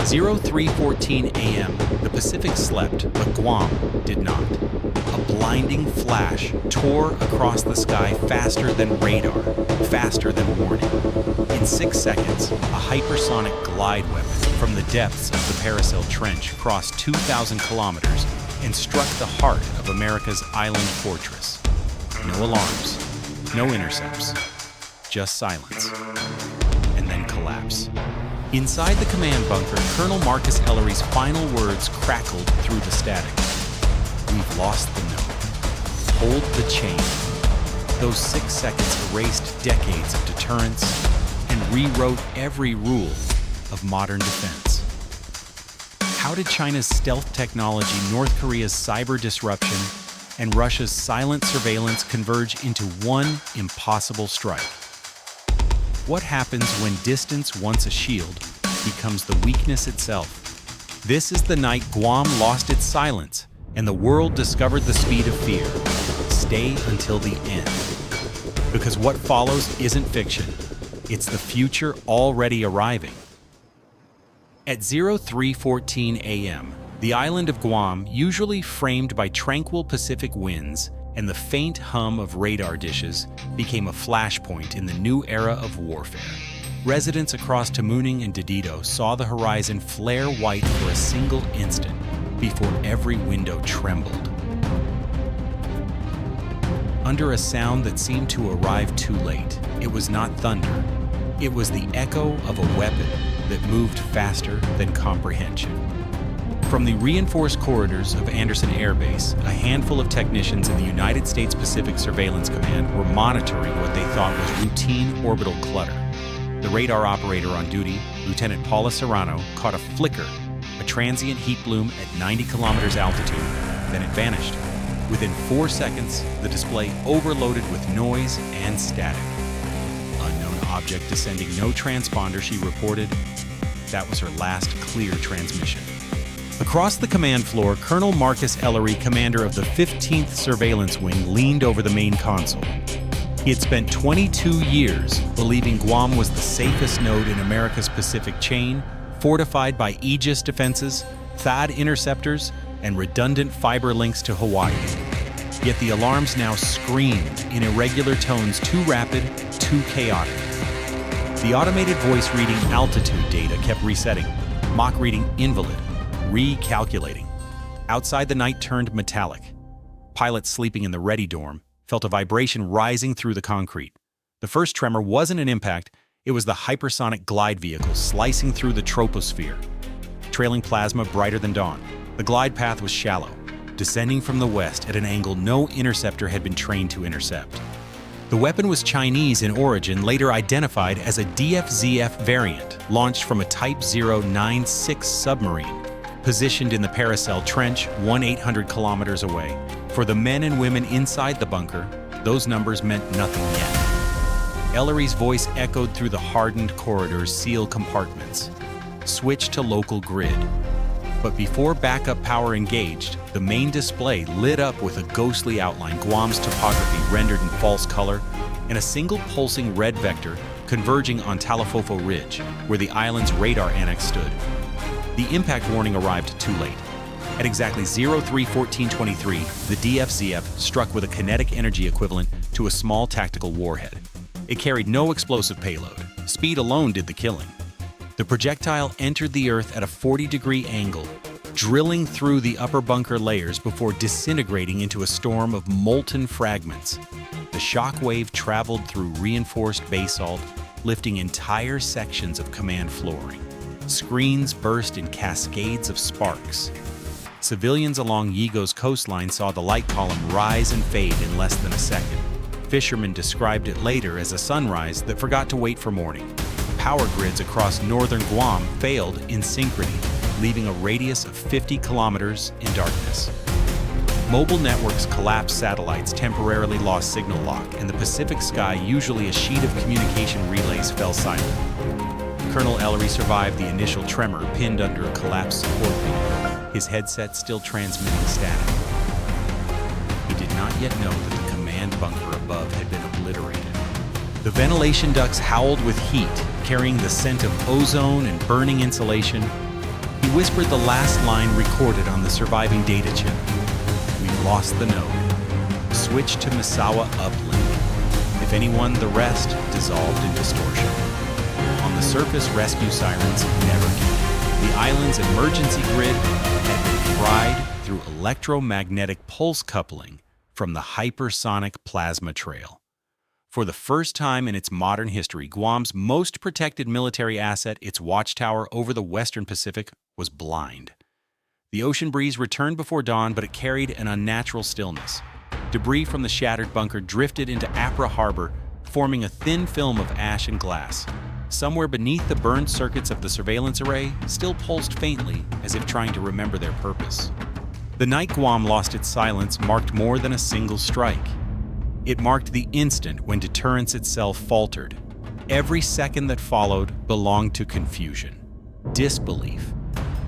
03:14 a.m., the Pacific slept, but Guam did not. A blinding flash tore across the sky faster than radar, faster than warning. In 6 seconds, a hypersonic glide weapon from the depths of the Paracel Trench crossed 2,000 kilometers and struck the heart of America's island fortress. No alarms, no intercepts, just silence, and then collapse. Inside the command bunker, Colonel Marcus Ellery's final words crackled through the static. "We've lost the node. Hold the chain." Those 6 seconds erased decades of deterrence and rewrote every rule of modern defense. How did China's stealth technology, North Korea's cyber disruption, and Russia's silent surveillance converge into one impossible strike? What happens when distance, once a shield, becomes the weakness itself? This is the night Guam lost its silence, and the world discovered the speed of fear. Stay until the end. Because what follows isn't fiction. It's the future already arriving. At 03:14 a.m., the island of Guam, usually framed by tranquil Pacific winds and the faint hum of radar dishes, became a flashpoint in the new era of warfare. Residents across Tamuning and Didito saw the horizon flare white for a single instant before every window trembled. Under a sound that seemed to arrive too late, it was not thunder. It was the echo of a weapon that moved faster than comprehension. From the reinforced corridors of Andersen Air Base, a handful of technicians in the United States Pacific Surveillance Command were monitoring what they thought was routine orbital clutter. The radar operator on duty, Lieutenant Paula Serrano, caught a flicker, a transient heat bloom at 90 kilometers altitude, then it vanished. Within 4 seconds, the display overloaded with noise and static. Unknown object descending, no transponder, she reported. That was her last clear transmission. Across the command floor, Colonel Marcus Ellery, commander of the 15th Surveillance Wing, leaned over the main console. He had spent 22 years believing Guam was the safest node in America's Pacific chain, fortified by Aegis defenses, THAAD interceptors, and redundant fiber links to Hawaii. Yet the alarms now screamed in irregular tones, too rapid, too chaotic. The automated voice reading altitude data kept resetting, mock reading invalid, recalculating. Outside, the night turned metallic. Pilots sleeping in the ready dorm felt a vibration rising through the concrete. The first tremor wasn't an impact, it was the hypersonic glide vehicle slicing through the troposphere. Trailing plasma brighter than dawn, the glide path was shallow, descending from the west at an angle no interceptor had been trained to intercept. The weapon was Chinese in origin, later identified as a DFZF variant, launched from a Type 096 submarine, positioned in the Paracel Trench, 1,800 kilometers away. For the men and women inside the bunker, those numbers meant nothing yet. Ellery's voice echoed through the hardened corridor's sealed compartments. Switch to local grid. But before backup power engaged, the main display lit up with a ghostly outline, Guam's topography rendered in false color, and a single pulsing red vector converging on Talafofo Ridge, where the island's radar annex stood. The impact warning arrived too late. At exactly 03:14:23, the DFZF struck with a kinetic energy equivalent to a small tactical warhead. It carried no explosive payload. Speed alone did the killing. The projectile entered the Earth at a 40-degree angle, drilling through the upper bunker layers before disintegrating into a storm of molten fragments. The shock wave traveled through reinforced basalt, lifting entire sections of command flooring. Screens burst in cascades of sparks. Civilians along Yigo's coastline saw the light column rise and fade in less than a second. Fishermen described it later as a sunrise that forgot to wait for morning. Power grids across northern Guam failed in synchrony, leaving a radius of 50 kilometers in darkness. Mobile networks collapsed, satellites temporarily lost signal lock, and the Pacific sky, usually a sheet of communication relays, fell silent. Colonel Ellery survived the initial tremor, pinned under a collapsed support beam, his headset still transmitting static. He did not yet know that the command bunker above had been obliterated. The ventilation ducts howled with heat, carrying the scent of ozone and burning insulation. He whispered the last line recorded on the surviving data chip. "We've lost the node. Switch to Misawa uplink. If anyone, the rest dissolved in distortion." On the surface, rescue sirens never came. The island's emergency grid had been fried through electromagnetic pulse coupling from the hypersonic plasma trail. For the first time in its modern history, Guam's most protected military asset, its watchtower over the western Pacific, was blind. The ocean breeze returned before dawn, but it carried an unnatural stillness. Debris from the shattered bunker drifted into Apra Harbor, forming a thin film of ash and glass. Somewhere beneath the burned circuits of the surveillance array still pulsed faintly, as if trying to remember their purpose. The night Guam lost its silence marked more than a single strike. It marked the instant when deterrence itself faltered. Every second that followed belonged to confusion, disbelief,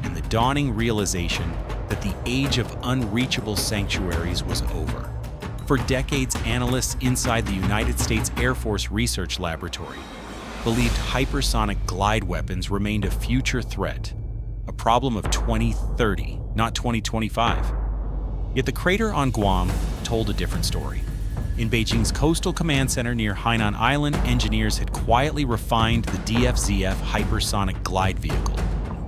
and the dawning realization that the age of unreachable sanctuaries was over. For decades, analysts inside the United States Air Force Research Laboratory believed hypersonic glide weapons remained a future threat, a problem of 2030, not 2025. Yet the crater on Guam told a different story. In Beijing's coastal command center near Hainan Island, engineers had quietly refined the DFZF hypersonic glide vehicle,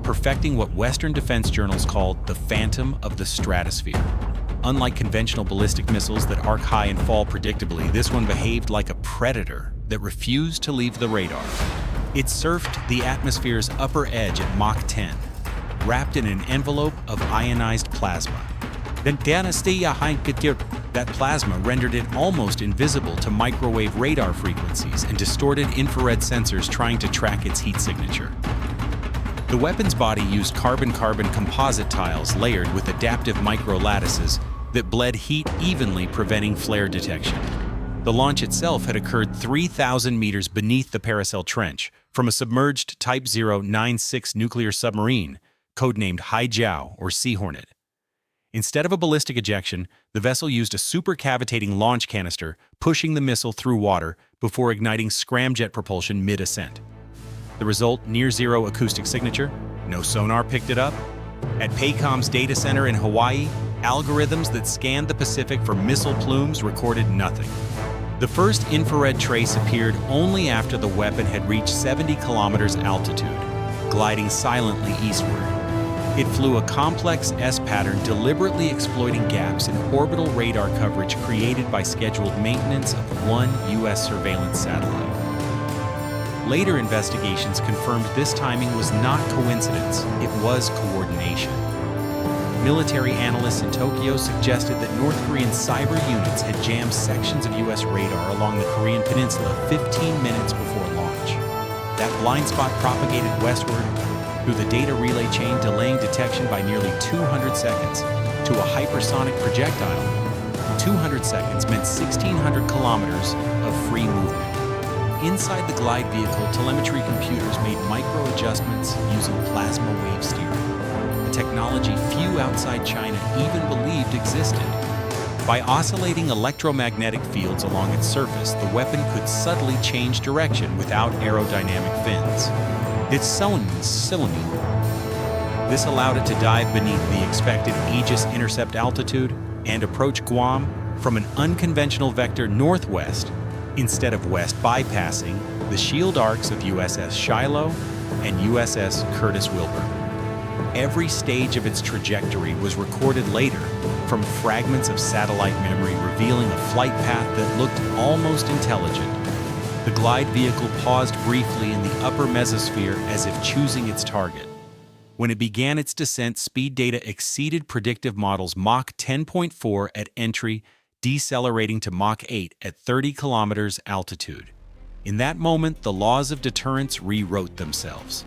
perfecting what Western defense journals called the phantom of the stratosphere. Unlike conventional ballistic missiles that arc high and fall predictably, this one behaved like a predator that refused to leave the radar. It surfed the atmosphere's upper edge at Mach 10, wrapped in an envelope of ionized plasma. That plasma rendered it almost invisible to microwave radar frequencies and distorted infrared sensors trying to track its heat signature. The weapon's body used carbon-carbon composite tiles layered with adaptive microlattices that bled heat evenly, preventing flare detection. The launch itself had occurred 3,000 meters beneath the Paracel Trench from a submerged Type 096 nuclear submarine, codenamed Haijiao or Sea Hornet. Instead of a ballistic ejection, the vessel used a supercavitating launch canister, pushing the missile through water before igniting scramjet propulsion mid-ascent. The result, near-zero acoustic signature. No sonar picked it up. At PACOM's data center in Hawaii, algorithms that scanned the Pacific for missile plumes recorded nothing. The first infrared trace appeared only after the weapon had reached 70 kilometers altitude, gliding silently eastward. It flew a complex S-pattern, deliberately exploiting gaps in orbital radar coverage created by scheduled maintenance of one U.S. surveillance satellite. Later investigations confirmed this timing was not coincidence, it was coordination. Military analysts in Tokyo suggested that North Korean cyber units had jammed sections of U.S. radar along the Korean peninsula 15 minutes before launch. That blind spot propagated westward through the data relay chain, delaying detection by nearly 200 seconds to a hypersonic projectile. 200 seconds meant 1,600 kilometers of free movement. Inside the glide vehicle, telemetry computers made micro-adjustments using plasma wave steering, a technology few outside China even believed existed. By oscillating electromagnetic fields along its surface, the weapon could subtly change direction without aerodynamic fins. It's cylinder. This allowed it to dive beneath the expected Aegis intercept altitude and approach Guam from an unconventional vector northwest instead of west, bypassing the shield arcs of USS Shiloh and USS Curtis Wilbur. Every stage of its trajectory was recorded later from fragments of satellite memory, revealing a flight path that looked almost intelligent. The glide vehicle paused briefly in the upper mesosphere as if choosing its target. When it began its descent, speed data exceeded predictive models, Mach 10.4 at entry, decelerating to Mach 8 at 30 kilometers altitude. In that moment, the laws of deterrence rewrote themselves.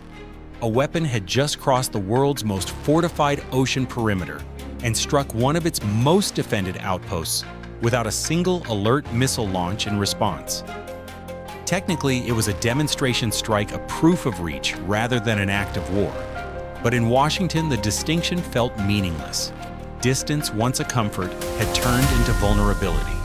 A weapon had just crossed the world's most fortified ocean perimeter and struck one of its most defended outposts without a single alert missile launch in response. Technically, it was a demonstration strike, a proof of reach rather than an act of war. But in Washington, the distinction felt meaningless. Distance, once a comfort, had turned into vulnerability.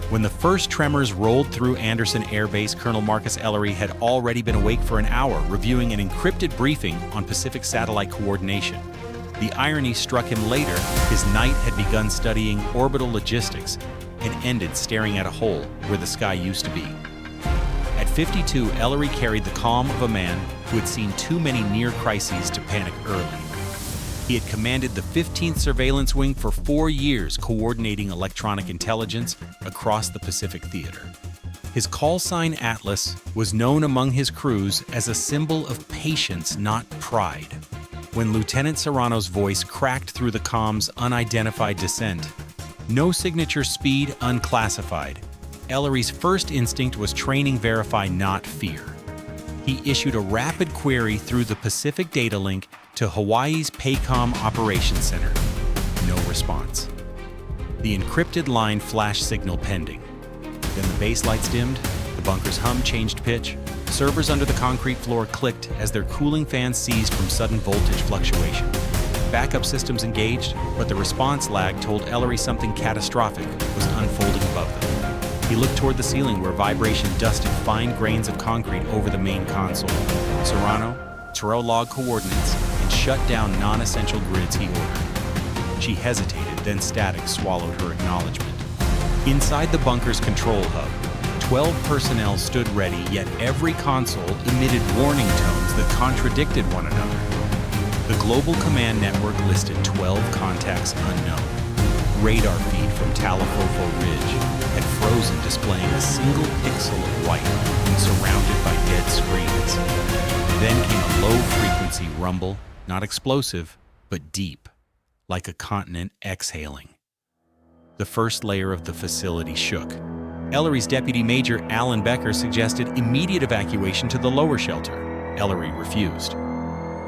When the first tremors rolled through Andersen Air Base, Colonel Marcus Ellery had already been awake for an hour, reviewing an encrypted briefing on Pacific satellite coordination. The irony struck him later. His night had begun studying orbital logistics and ended staring at a hole where the sky used to be. At 52, Ellery carried the calm of a man who had seen too many near crises to panic early. He had commanded the 15th Surveillance Wing for 4 years, coordinating electronic intelligence across the Pacific theater. His call sign Atlas was known among his crews as a symbol of patience, not pride. When Lieutenant Serrano's voice cracked through the comm's unidentified dissent, no signature speed, unclassified, Ellery's first instinct was training, verify, not fear. He issued a rapid query through the Pacific data link to Hawaii's PACOM Operations Center. No response. The encrypted line flashed signal pending. Then the base lights dimmed, the bunker's hum changed pitch, servers under the concrete floor clicked as their cooling fans seized from sudden voltage fluctuation. Backup systems engaged, but the response lag told Ellery something catastrophic was unfolding above them. He looked toward the ceiling where vibration dusted fine grains of concrete over the main console. Serrano, Turo log coordinates, and shut down non-essential grids he ordered. She hesitated, then static swallowed her acknowledgement. Inside the bunker's control hub, 12 personnel stood ready, yet every console emitted warning tones that contradicted one another. The global command network listed 12 contacts unknown. Radar feed from Talafofo Ridge had frozen, displaying a single pixel of white when surrounded by dead screens. Then came a low-frequency rumble, not explosive, but deep, like a continent exhaling. The first layer of the facility shook. Ellery's Deputy Major Alan Becker suggested immediate evacuation to the lower shelter. Ellery refused.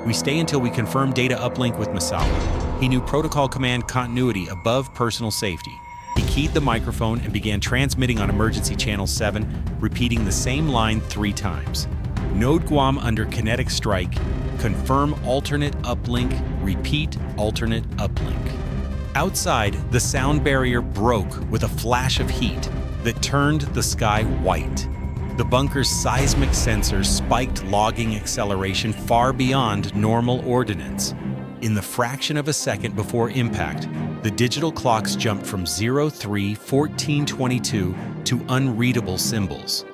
"We stay until we confirm data uplink with Misawa." He knew protocol command continuity above personal safety. He keyed the microphone and began transmitting on emergency channel 7, repeating the same line 3 times. "Node Guam under kinetic strike. Confirm alternate uplink. Repeat alternate uplink." Outside, the sound barrier broke with a flash of heat that turned the sky white. The bunker's seismic sensors spiked logging acceleration far beyond normal ordnance. In the fraction of a second before impact, the digital clocks jumped from 03:1422 to unreadable symbols.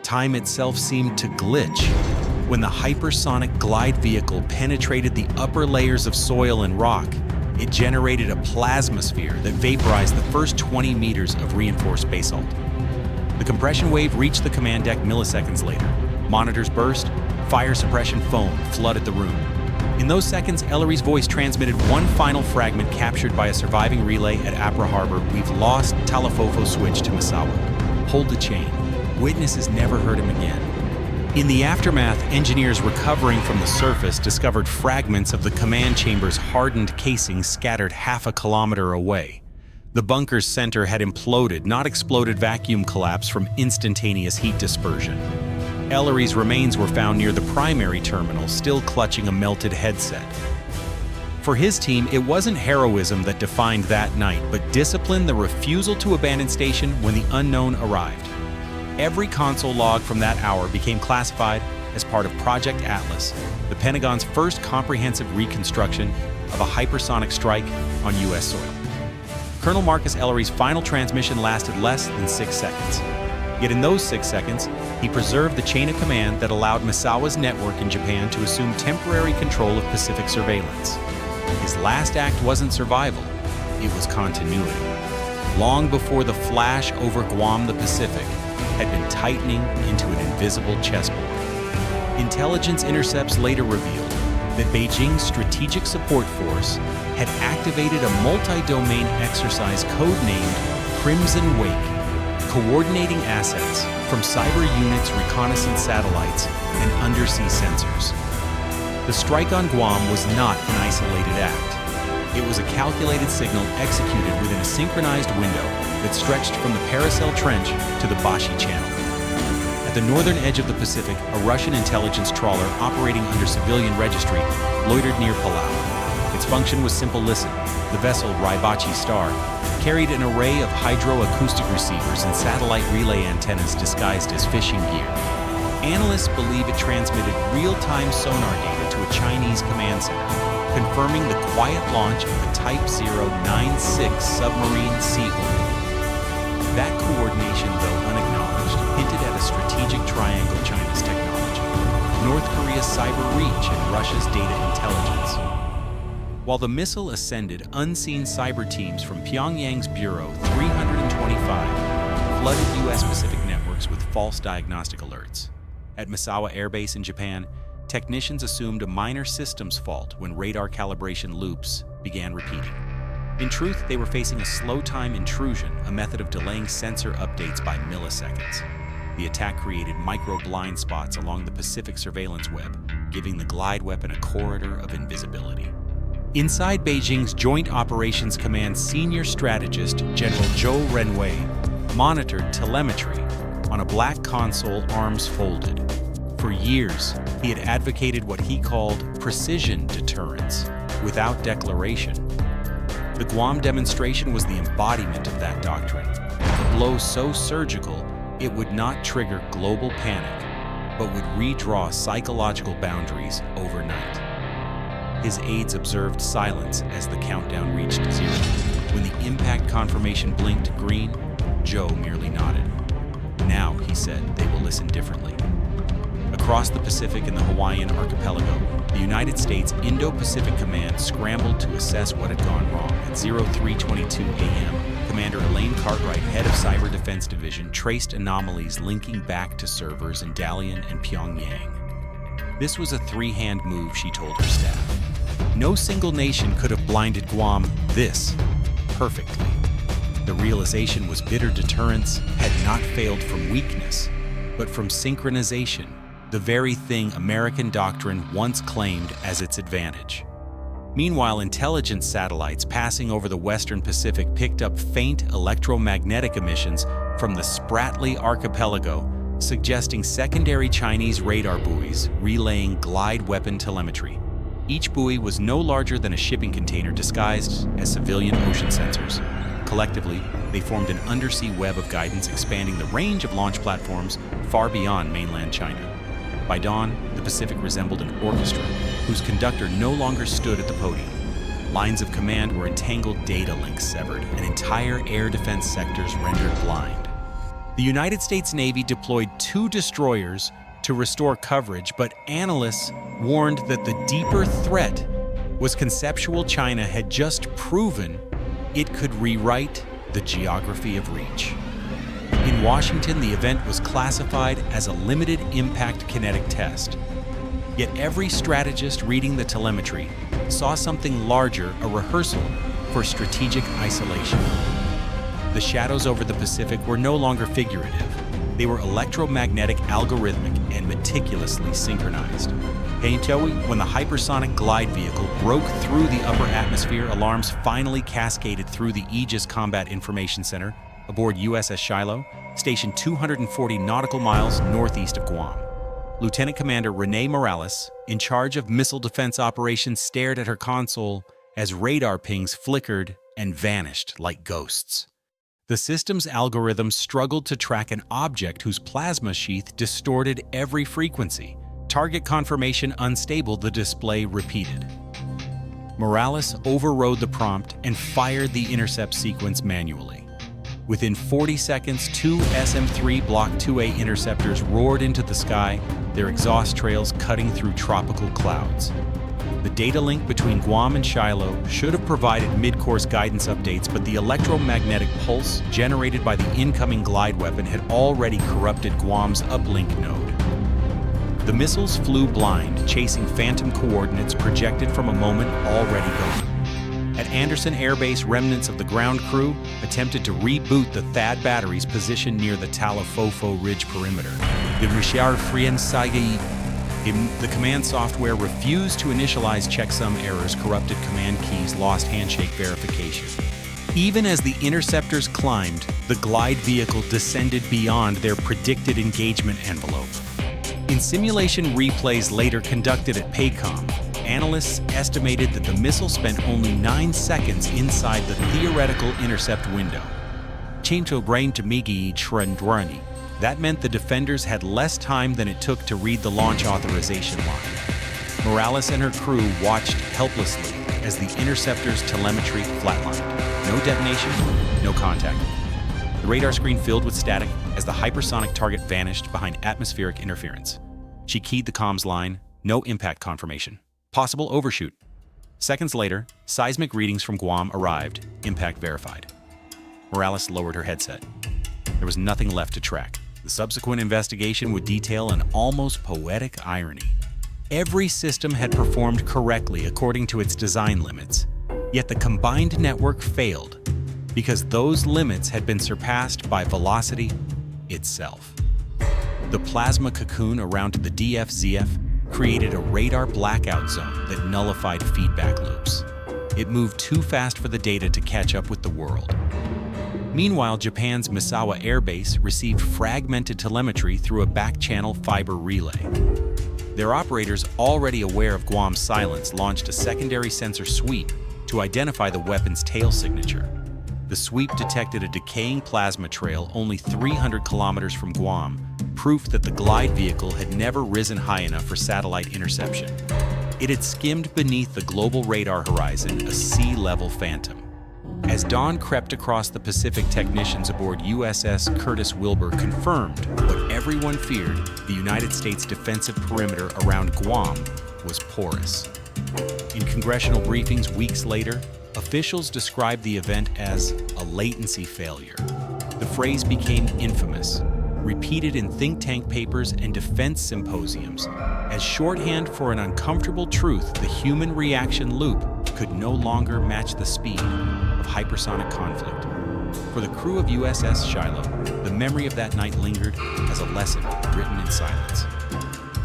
Time itself seemed to glitch. When the hypersonic glide vehicle penetrated the upper layers of soil and rock, it generated a plasmasphere that vaporized the first 20 meters of reinforced basalt. The compression wave reached the command deck milliseconds later. Monitors burst, fire suppression foam flooded the room. In those seconds, Ellery's voice transmitted one final fragment captured by a surviving relay at Apra Harbor. "We've lost Talafofo switch to Misawa. Hold the chain. Witnesses never heard him again." In the aftermath, engineers recovering from the surface discovered fragments of the command chamber's hardened casing scattered half a kilometer away. The bunker's center had imploded, not exploded vacuum collapse from instantaneous heat dispersion. Ellery's remains were found near the primary terminal, still clutching a melted headset. For his team, it wasn't heroism that defined that night, but discipline, the refusal to abandon station when the unknown arrived. Every console log from that hour became classified as part of Project Atlas, the Pentagon's first comprehensive reconstruction of a hypersonic strike on U.S. soil. Colonel Marcus Ellery's final transmission lasted less than 6 seconds. Yet in those 6 seconds, he preserved the chain of command that allowed Misawa's network in Japan to assume temporary control of Pacific surveillance. His last act wasn't survival, it was continuity. Long before the flash over Guam, the Pacific had been tightening into an invisible chessboard. Intelligence intercepts later revealed that Beijing's Strategic Support Force had activated a multi-domain exercise codenamed Crimson Wake, coordinating assets from cyber units, reconnaissance satellites, and undersea sensors. The strike on Guam was not an isolated act. It was a calculated signal executed within a synchronized window that stretched from the Paracel Trench to the Bashi Channel. At the northern edge of the Pacific, a Russian intelligence trawler operating under civilian registry loitered near Palau. Its function was simple. Listen. The vessel Raibachi Star carried an array of hydroacoustic receivers and satellite relay antennas disguised as fishing gear. Analysts believe it transmitted real-time sonar data to a Chinese command center, confirming the quiet launch of the Type 096 submarine Sea Orbital. That coordination, though unacknowledged, hinted at a strategic triangle: China's technology, North Korea's cyber reach, and Russia's data intelligence. While the missile ascended, unseen cyber teams from Pyongyang's Bureau 325 flooded U.S. Pacific networks with false diagnostic alerts. At Misawa Air Base in Japan, technicians assumed a minor systems fault when radar calibration loops began repeating. In truth, they were facing a slow-time intrusion, a method of delaying sensor updates by milliseconds. The attack created micro-blind spots along the Pacific surveillance web, giving the glide weapon a corridor of invisibility. Inside Beijing's Joint Operations Command senior strategist, General Zhou Renwei, monitored telemetry on a black console, arms folded. For years, he had advocated what he called precision deterrence, without declaration. The Guam demonstration was the embodiment of that doctrine, a blow so surgical it would not trigger global panic, but would redraw psychological boundaries overnight. His aides observed silence as the countdown reached zero. When the impact confirmation blinked green, Joe merely nodded. Now, he said, they will listen differently. Across the Pacific and the Hawaiian archipelago, the United States Indo-Pacific Command scrambled to assess what had gone wrong. At 03:22 a.m., Commander Elaine Cartwright, head of Cyber Defense Division, traced anomalies linking back to servers in Dalian and Pyongyang. This was a three-hand move, she told her staff. No single nation could have blinded Guam this perfectly. The realization was bitter deterrence had not failed from weakness, but from synchronization, the very thing American doctrine once claimed as its advantage. Meanwhile, intelligence satellites passing over the Western Pacific picked up faint electromagnetic emissions from the Spratly Archipelago, suggesting secondary Chinese radar buoys relaying glide weapon telemetry. Each buoy was no larger than a shipping container disguised as civilian ocean sensors. Collectively, they formed an undersea web of guidance expanding the range of launch platforms far beyond mainland China. By dawn, the Pacific resembled an orchestra whose conductor no longer stood at the podium. Lines of command were entangled, data links severed, and entire air defense sectors rendered blind. The United States Navy deployed 2 destroyers to restore coverage, but analysts warned that the deeper threat was conceptual. China had just proven it could rewrite the geography of reach. In Washington, the event was classified as a limited impact kinetic test. Yet every strategist reading the telemetry saw something larger, a rehearsal for strategic isolation. The shadows over the Pacific were no longer figurative. They were electromagnetic, algorithmic, and meticulously synchronized. When the hypersonic glide vehicle broke through the upper atmosphere, alarms finally cascaded through the Aegis Combat Information Center aboard USS Shiloh, stationed 240 nautical miles northeast of Guam. Lieutenant Commander Renee Morales, in charge of missile defense operations, stared at her console as radar pings flickered and vanished like ghosts. The system's algorithms struggled to track an object whose plasma sheath distorted every frequency. Target confirmation unstable, the display repeated. Morales overrode the prompt and fired the intercept sequence manually. Within 40 seconds, 2 SM-3 Block 2A interceptors roared into the sky, their exhaust trails cutting through tropical clouds. The data link between Guam and Shiloh should have provided mid-course guidance updates, but the electromagnetic pulse generated by the incoming glide weapon had already corrupted Guam's uplink node. The missiles flew blind, chasing phantom coordinates projected from a moment already gone. At Andersen Air Base, remnants of the ground crew attempted to reboot the THAAD batteries positioned near the Talafofo Ridge perimeter. The command software refused to initialize checksum errors, corrupted command keys, lost handshake verification. Even as the interceptors climbed, the glide vehicle descended beyond their predicted engagement envelope. In simulation replays later conducted at PACOM, analysts estimated that the missile spent only 9 seconds inside the theoretical intercept window. That meant the defenders had less time than it took to read the launch authorization line. Morales and her crew watched helplessly as the interceptor's telemetry flatlined. No detonation, no contact. The radar screen filled with static as the hypersonic target vanished behind atmospheric interference. She keyed the comms line, no impact confirmation. Possible overshoot. Seconds later, seismic readings from Guam arrived, impact verified. Morales lowered her headset. There was nothing left to track. The subsequent investigation would detail an almost poetic irony. Every system had performed correctly according to its design limits, yet the combined network failed because those limits had been surpassed by velocity itself. The plasma cocoon around the DFZF created a radar blackout zone that nullified feedback loops. It moved too fast for the data to catch up with the world. Meanwhile, Japan's Misawa Air Base received fragmented telemetry through a back-channel fiber relay. Their operators, already aware of Guam's silence, launched a secondary sensor sweep to identify the weapon's tail signature. The sweep detected a decaying plasma trail only 300 kilometers from Guam, proof that the glide vehicle had never risen high enough for satellite interception. It had skimmed beneath the global radar horizon, a sea-level phantom. As dawn crept across the Pacific, technicians aboard USS Curtis Wilbur confirmed what everyone feared: the United States defensive perimeter around Guam was porous. In congressional briefings weeks later, officials described the event as a latency failure. The phrase became infamous, repeated in think tank papers and defense symposiums, as shorthand for an uncomfortable truth: the human reaction loop could no longer match the speed of hypersonic conflict. For the crew of USS Shiloh, the memory of that night lingered as a lesson written in silence.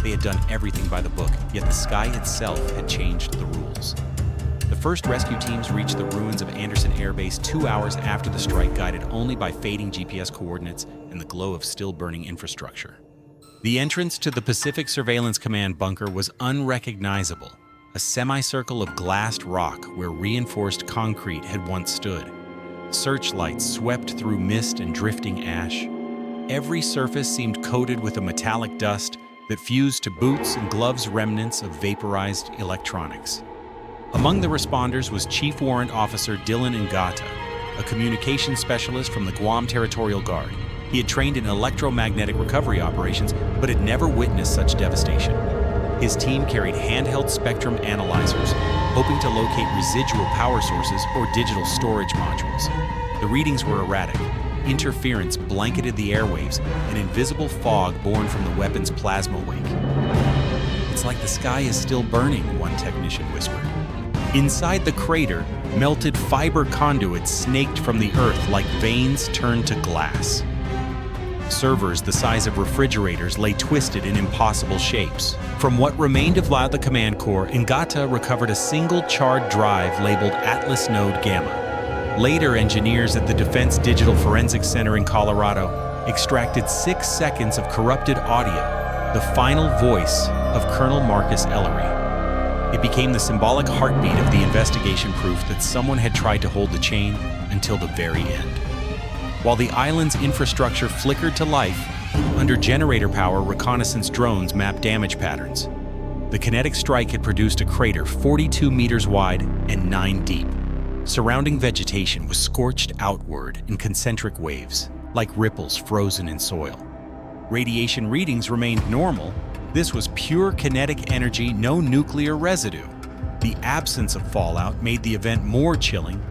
They had done everything by the book, yet the sky itself had changed the rules. The first rescue teams reached the ruins of Andersen Air Base 2 hours after the strike, guided only by fading GPS coordinates and the glow of still-burning infrastructure. The entrance to the Pacific Surveillance Command bunker was unrecognizable, a semicircle of glassed rock where reinforced concrete had once stood. Searchlights swept through mist and drifting ash. Every surface seemed coated with a metallic dust that fused to boots and gloves, remnants of vaporized electronics. Among the responders was Chief Warrant Officer Dylan Ngata, a communications specialist from the Guam Territorial Guard. He had trained in electromagnetic recovery operations, but had never witnessed such devastation. His team carried handheld spectrum analyzers, hoping to locate residual power sources or digital storage modules. The readings were erratic. Interference blanketed the airwaves, an invisible fog born from the weapon's plasma wake. "It's like the sky is still burning," one technician whispered. Inside the crater, melted fiber conduits snaked from the earth like veins turned to glass. Servers the size of refrigerators lay twisted in impossible shapes. From what remained of the command core, Ngata recovered a single charred drive labeled Atlas Node Gamma. Later, engineers at the Defense Digital Forensics Center in Colorado extracted 6 seconds of corrupted audio, the final voice of Colonel Marcus Ellery. It became the symbolic heartbeat of the investigation, proof that someone had tried to hold the chain until the very end. While the island's infrastructure flickered to life, under generator power, reconnaissance drones mapped damage patterns. The kinetic strike had produced a crater 42 meters wide and 9 deep. Surrounding vegetation was scorched outward in concentric waves, like ripples frozen in soil. Radiation readings remained normal. This was pure kinetic energy, no nuclear residue. The absence of fallout made the event more chilling.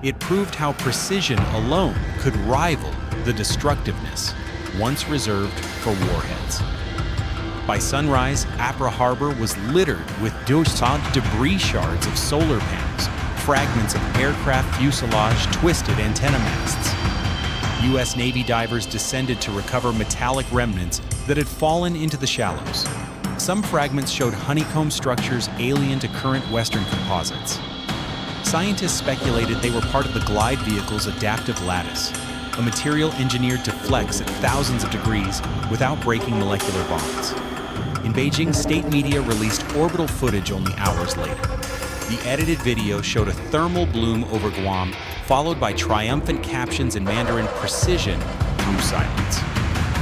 It proved how precision alone could rival the destructiveness once reserved for warheads. By sunrise, Apra Harbor was littered with debris shards of solar panels, fragments of aircraft fuselage, twisted antenna masts. U.S. Navy divers descended to recover metallic remnants that had fallen into the shallows. Some fragments showed honeycomb structures alien to current Western composites. Scientists speculated they were part of the glide vehicle's adaptive lattice, a material engineered to flex at thousands of degrees without breaking molecular bonds. In Beijing, state media released orbital footage only hours later. The edited video showed a thermal bloom over Guam, followed by triumphant captions in Mandarin precision through silence.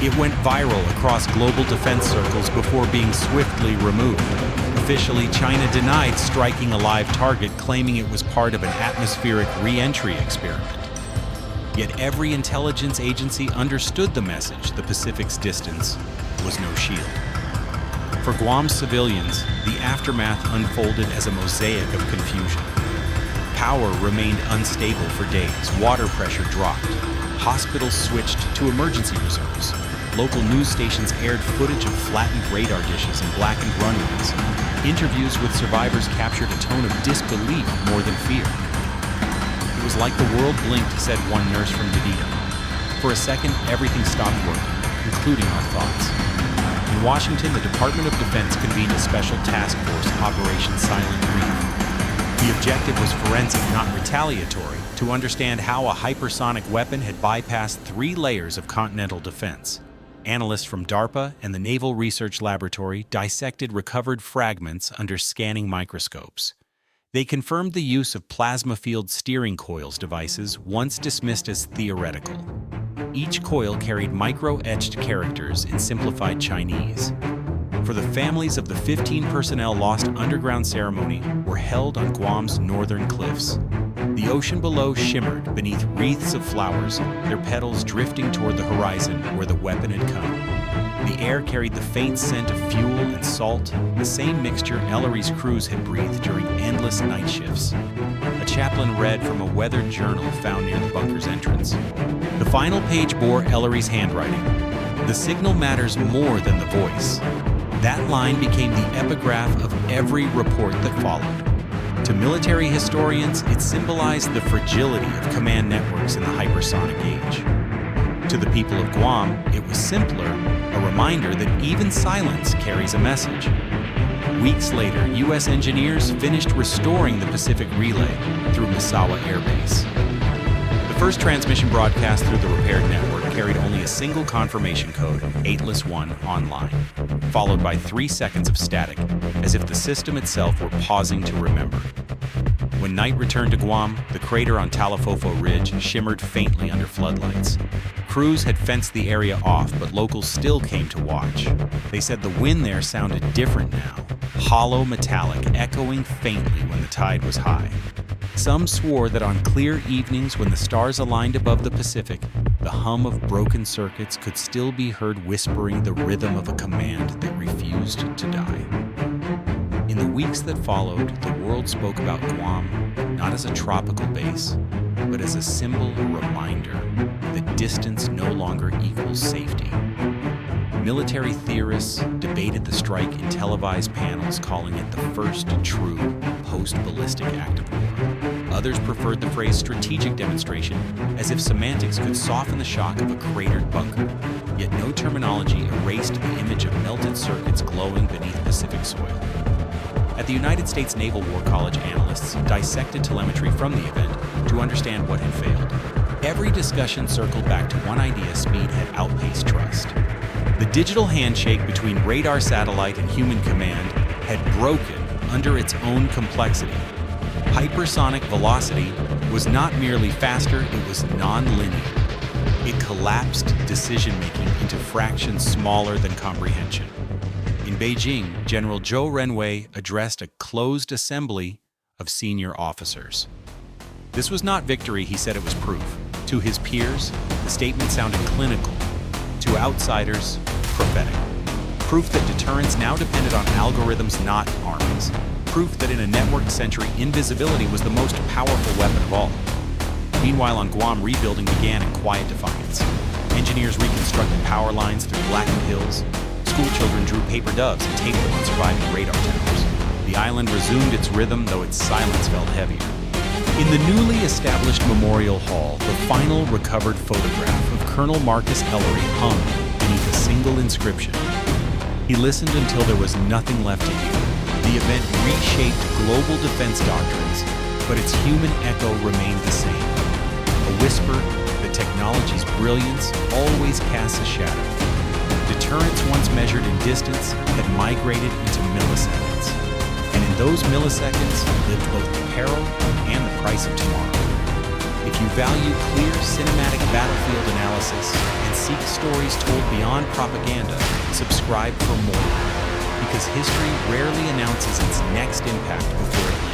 It went viral across global defense circles before being swiftly removed. Officially, China denied striking a live target, claiming it was part of an atmospheric re-entry experiment. Yet every intelligence agency understood the message: the Pacific's distance was no shield. For Guam civilians, the aftermath unfolded as a mosaic of confusion. Power remained unstable for days, water pressure dropped, hospitals switched to emergency reserves, local news stations aired footage of flattened radar dishes and blackened runways. Interviews with survivors captured a tone of disbelief more than fear. It was like the world blinked, said one nurse from DeVito. For a second, everything stopped working, including our thoughts. In Washington, the Department of Defense convened a special task force, Operation Silent Reef. The objective was forensic, not retaliatory, to understand how a hypersonic weapon had bypassed 3 layers of continental defense. Analysts from DARPA and the Naval Research Laboratory dissected recovered fragments under scanning microscopes. They confirmed the use of plasma field steering coils devices once dismissed as theoretical. Each coil carried micro-etched characters in simplified Chinese. For the families of the 15 personnel lost, underground ceremony were held on Guam's northern cliffs. The ocean below shimmered beneath wreaths of flowers, their petals drifting toward the horizon where the weapon had come. The air carried the faint scent of fuel and salt, the same mixture Ellery's crews had breathed during endless night shifts. A chaplain read from a weathered journal found near the bunker's entrance. The final page bore Ellery's handwriting. "The signal matters more than the voice." That line became the epigraph of every report that followed. To military historians, it symbolized the fragility of command networks in the hypersonic age. To the people of Guam, it was simpler, a reminder that even silence carries a message. Weeks later, U.S. engineers finished restoring the Pacific relay through Misawa Air Base. The first transmission broadcast through the repaired network carried only a single confirmation code, 8-1, online, followed by 3 seconds of static, as if the system itself were pausing to remember. When night returned to Guam, the crater on Talafofo Ridge shimmered faintly under floodlights. Crews had fenced the area off, but locals still came to watch. They said the wind there sounded different now, hollow metallic, echoing faintly when the tide was high. Some swore that on clear evenings when the stars aligned above the Pacific, the hum of broken circuits could still be heard whispering the rhythm of a command that refused to die. In the weeks that followed, the world spoke about Guam not as a tropical base, but as a symbol, a reminder that distance no longer equals safety. Military theorists debated the strike in televised panels, calling it the first true post-ballistic act of war. Others preferred the phrase strategic demonstration, as if semantics could soften the shock of a cratered bunker. Yet no terminology erased the image of melted circuits glowing beneath Pacific soil. At the United States Naval War College, analysts dissected telemetry from the event to understand what had failed. Every discussion circled back to one idea: speed had outpaced trust. The digital handshake between radar satellite and human command had broken under its own complexity. Hypersonic velocity was not merely faster, it was non-linear. It collapsed decision-making into fractions smaller than comprehension. In Beijing, General Zhou Renwei addressed a closed assembly of senior officers. This was not victory, he said, it was proof. To his peers, the statement sounded clinical. To outsiders, prophetic. Proof that deterrence now depended on algorithms, not armies. Proof that in a networked century, invisibility was the most powerful weapon of all. Meanwhile, on Guam, rebuilding began in quiet defiance. Engineers reconstructed power lines through blackened hills. School children drew paper doves and taped them on surviving radar towers. The island resumed its rhythm, though its silence felt heavier. In the newly established Memorial Hall, the final recovered photograph of Colonel Marcus Ellery hung beneath a single inscription. He listened until there was nothing left to hear. The event reshaped global defense doctrines, but its human echo remained the same. A whisper that technology's brilliance always casts a shadow. Deterrence, once measured in distance, had migrated into milliseconds. And in those milliseconds lived both the peril and the price of tomorrow. If you value clear cinematic battlefield analysis and seek stories told beyond propaganda, subscribe for more. Because history rarely announces its next impact before it